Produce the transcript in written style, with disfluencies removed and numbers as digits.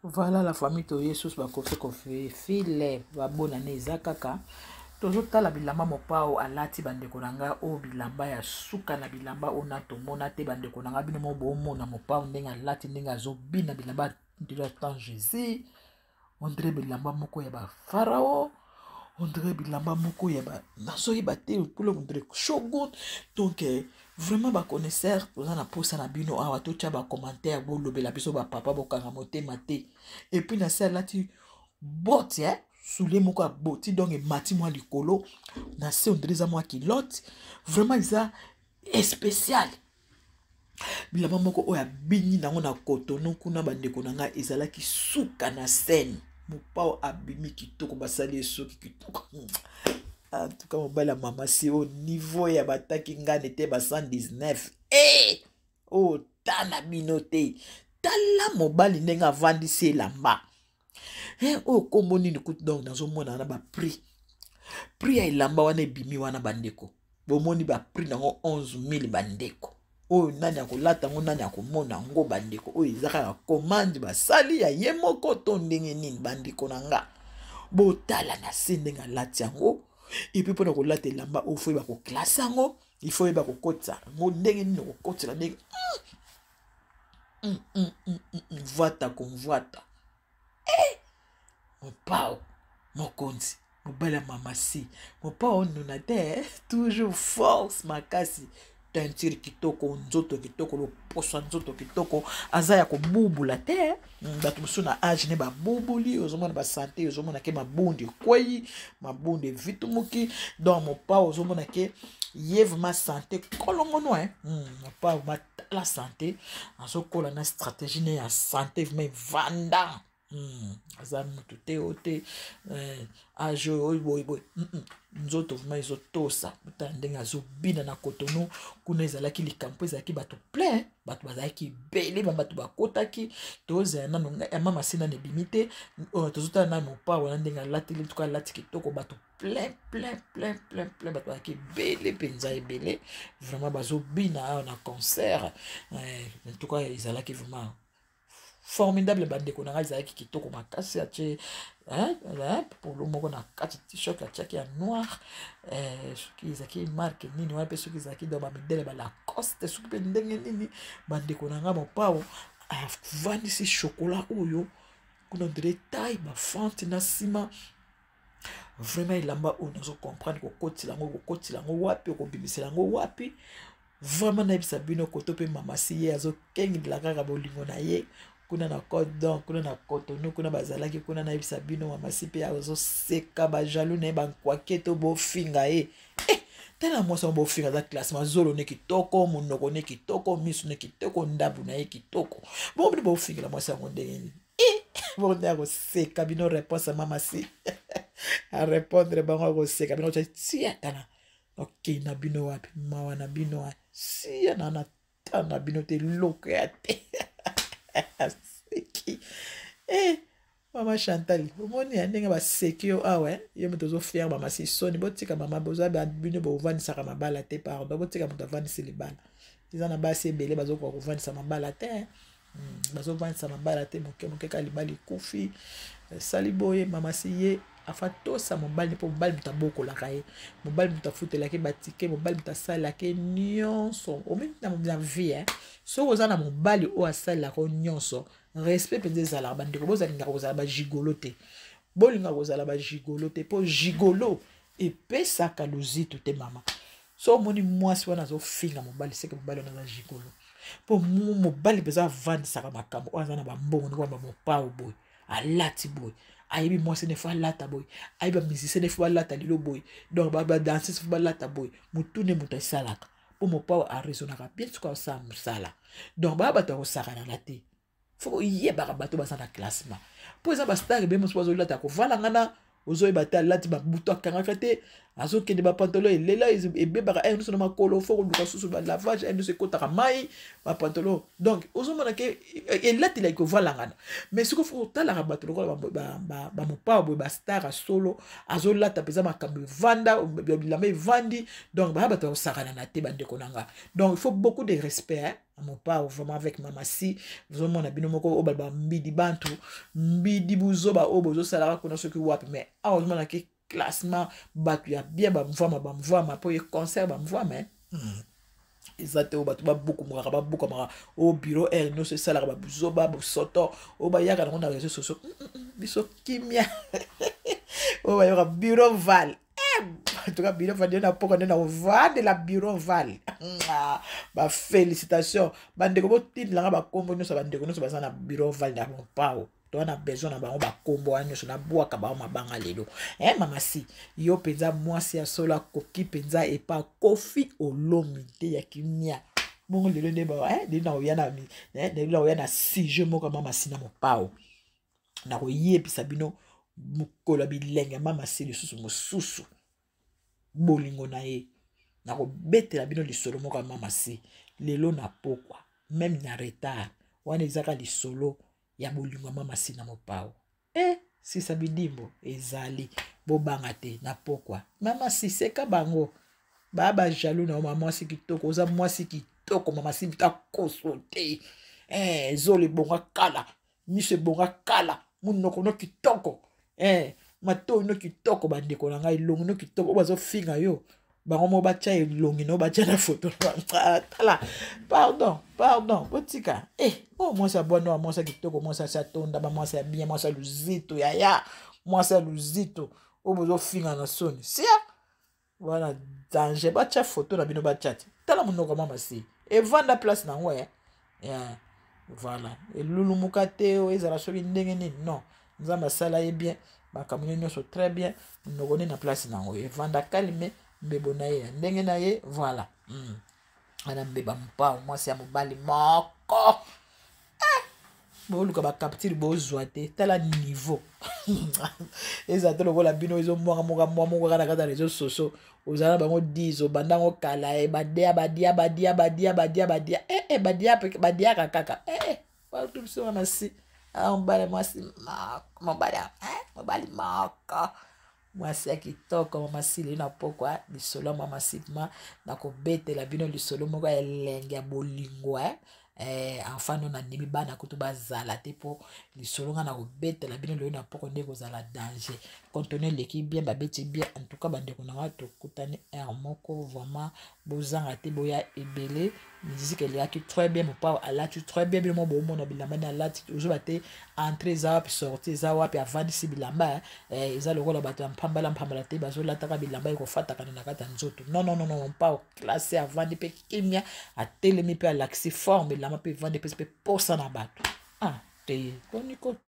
Voilà la famille to Jesus ba kofi kofi file ba bonane ezakaka tozotala bilamba mopao alati bandeko nanga o bilamba ya suka na bilamba ona tomona te bandeko nanga bino mo bomona mopao ndenge alati ndenge azobina bilamba de temps Jésus on dirait bilamba moko ya ba farao on dirait bilamba moko ya ba naso yeba te pour le montrer shogun donc vraiment ba connaisseur toza na posa na bino awa to tia ba commentaire bo lobela biso ba papa bo kanga motema te et puis na ça lati bot soulier moko ya boti donc mati moi likolo na se on dirait za moi kilote vraiment isa spécial bilamba moko oya bini nango na kotono kuna bandeko nanga ezalaki suka na scène mopao abimi kitoko basali esoki kitoko en tout cas mobali ya mama si au niveau ya bataki ngane te ba 119 oh tana bino te tala mobali ndenge avandisi elamba oh kombo nini kutu donc nazomona na ba prix ya elamba wana ebimi wana bandeko bomoni ba prix nango 11000 bandeko oyo nani akolata ngo nani akomona ngo bandeko oyo ezaka ya commande basali ya ye moko to ndenge nini bandeko na nga botala na se ndenge alati yango epi mpona kolata elamba oyo fo yeba koklase yango ifo yeba kokotisa ngo ndenge nini okokotisa ndenge mvwata komvwata mopao mokonzi mobali ya mama si mopao nuna te toujours force makasi teinture kitoko nzoto kitoko loposo nzoto kitoko aza ya kobubula te bato mosusu na age ne babubuli ozomona basante ozomona ke mabundi ekwei mabundi evitumuki donc mopao ozomona ke ye vraiment santé kolongono mopao matala santé azokola na stratégie ne ya santé vraiment evanda aza mutu te o te age oyo boyeboye nzoto vraiment ezotosa motala ndenge azobina na kotono kuna ezalaki likampo ezalaki bato plein bato bazalaki ebele bato bakotaki tozala nano ya mama si nano ebimi te tozotala na mopao na ndenge alateli tuka alati kitoko bato plein bato bazalaki ebele mpenza ebele vraiment bazobina awa na concert en tout cas ezalaki vraiment formidable bandeko na ngai ezalaki kitoko makasi atie pour le moko na kati t-shirt atiaki ya noir soki ezalaki marke nini wana mpe soki ezalaki do bamidele balacoste soki mpe ndenge nini bandeko na ngai mopao avandisi chokola oyo kuna dire taille bafante na nsima vraiment elamba oyo nazocomprendre kokotila yango wapi okobimisela yango wapi vraiment nayebisa bino koto mpe mamasi ye azokengela kaka bolingo na ye kuna na cordon kuna na cotonou kuna bazalaki kuna nayebisa bino mamasi mpe azoseka bajaloux na ye bankwake to bofinga ye tala mwasi yango bofinga aza classe mazolo ne kitoko monoko ne kitoko miso ne kitoko ndabu na ye kitoko bomoni bofingela mwasi yango ndenge nini bonde akoseka bino réponse ya mamasi arépondre bango akoseka bino tia tala ok na bino wapi mawa na bino wapi sia na ta na bino te loko ya te seki mama Chantal omoni ya ndenge baseki yo awa yo moto ozofere mamasi soni botika mama boza bino bovandisaka mabala te pardon botika moto avandisi libala eza na basi ebele bazokoka kovandisa mabala te bazovandisa mabala te moke ka libala ekufi sali boye mamasi ye afatosa mobali mpo mobali moto abokolaka ye mobali moto afutelaki batike mobali moto asalelaki nyonso omemi na vie soki oza na mobali oyo asalelaka nyonso respect mpenza ezalaka bandeko bozalingaka kozala bagigolo te bolingaka kozala bagigolo te mpo gigolo epesaka luzitu te mama so omoni mwasi wana azofinga mobali seke mobali wana aza gigolo mpo mobali mpenza avandisaka makambo oyo aza na bambongo ndeko wana bamopao boye alati boye ayebi mwasi ne fo alata boye ayebi bamusicien ne fo alata lilo boye donc badansese fo balata boye motu ne moto esalaka mpo mopao aresonaka bien soki asala mosala donc baya bato akosakanana te fo oyebaka bato baza na classement mpo eza bastar ebe mosu bazolata kovalanga na ozoyeba te alati babuto akangaka te azokende bapantolo elela ebebaka nyonso na makolo fo koluka susu balavage nyonso ekotaka mai bapantolo donc ozomona ke elatelaki kovalangana mais soki fo kotalaka bato lokola bamopao boye bastar solo azolata mpenza makambo evanda bilamba evandi donc baya bato bakosakanana te bandeko na nga donc il faut beaucoup de respect mon pao vraiment avec mama si vraiment na bino moko oba mbidi bantu mbidi buzoba obozo salara kuna soki wapi mais heureusement na ki classement batu ya bien ba mvama po ye concert ba mvama ezate o batu ba beaucoup maka au bureau no se salara ba buzoba soto o ba yaka na réseaux sociaux biso kimia o ba yaka bureau val en tout cas, bureau val na poko na de la bureau val. Ba félicitations. Bande ko tin la ba kombo no sa bande ko no sa na bureau val na mon pao. To na besoin na ba ba kombo anyo so na boa ka ba mabanga lelo. Mama si yo penza mwasi ya sola koki penza e pa kofi olomite ya kimia. Bongo lelo ne ba de na oyana mi. De na oyana si je mo ka mama si na mon pao. Na ko yebisa bino mukolo bilenge mama si lisusu mosusu. Bolingo na ye na ko betela bino lisolo moko mama si lelo na pokwa même na retard wana ezaka lisolo ya bolingo mama si na mopao si sabidimbo ezali bobanga te na pokwa mama si seka bango baba jaloux na mama si kitoko oza mwasi kitoko mama si vita kosote zole bonga kala miso bonga kala munoko no kitoko mato no kitoko bandeko na ngai longi no kitoko obazo finga yo bango mo bacha longi no bacha na photo tala pardon botika moi ça bonno moi ça kitoko moi ça tonda ba moi ça bien moi ça luzito ya moi ça luzito obazo finga na soni sia voilà danger bacha photo na bino bacha tala munoko mama si et vanda place na ngwe voilà et lulu mukate o ezala soki ndenge nini non nzamba sala ye bien makambo nyonso très bien nokone na place nango evanda kalime mbebo na ye ndenge na ye voilà ana mbeba mpao mwasi ya mobali moko boluka bakaptile bozwa te tala niveau eza te lokola bino ezomwaka moko kaka na kati ya réseaux sociaux ozala bango 10 obandango kala badia kaka watu biso mama si mbale mwasi mobali moko mwasi ya kitoko mama si lelo na pokwa lisolo mama si ma na kobetela bino lisolo moko ya elenge ya bolingo enfin no na ndimi bana kutu bazala te po lisolo nga na kobetela bino lelo na poko nde kozala danger contenu leki bien babeti bien en tout cas bandeko na nga tokutani moko vraiment bozanga te boya ebele musique eliaki très bien mon pao alati très bien bino mo bomona bilamba na alati ozoba te entrée eza wapi sortie eza wapi avandisi bilamba eza lokola bato ya mpambala te bazolataka bilamba ekofataka na kati ya nzoto non pao classé avandi mpe kimia atelemi mpe alakisi forme bilamba mpe evandi mpe posa na bato te koniko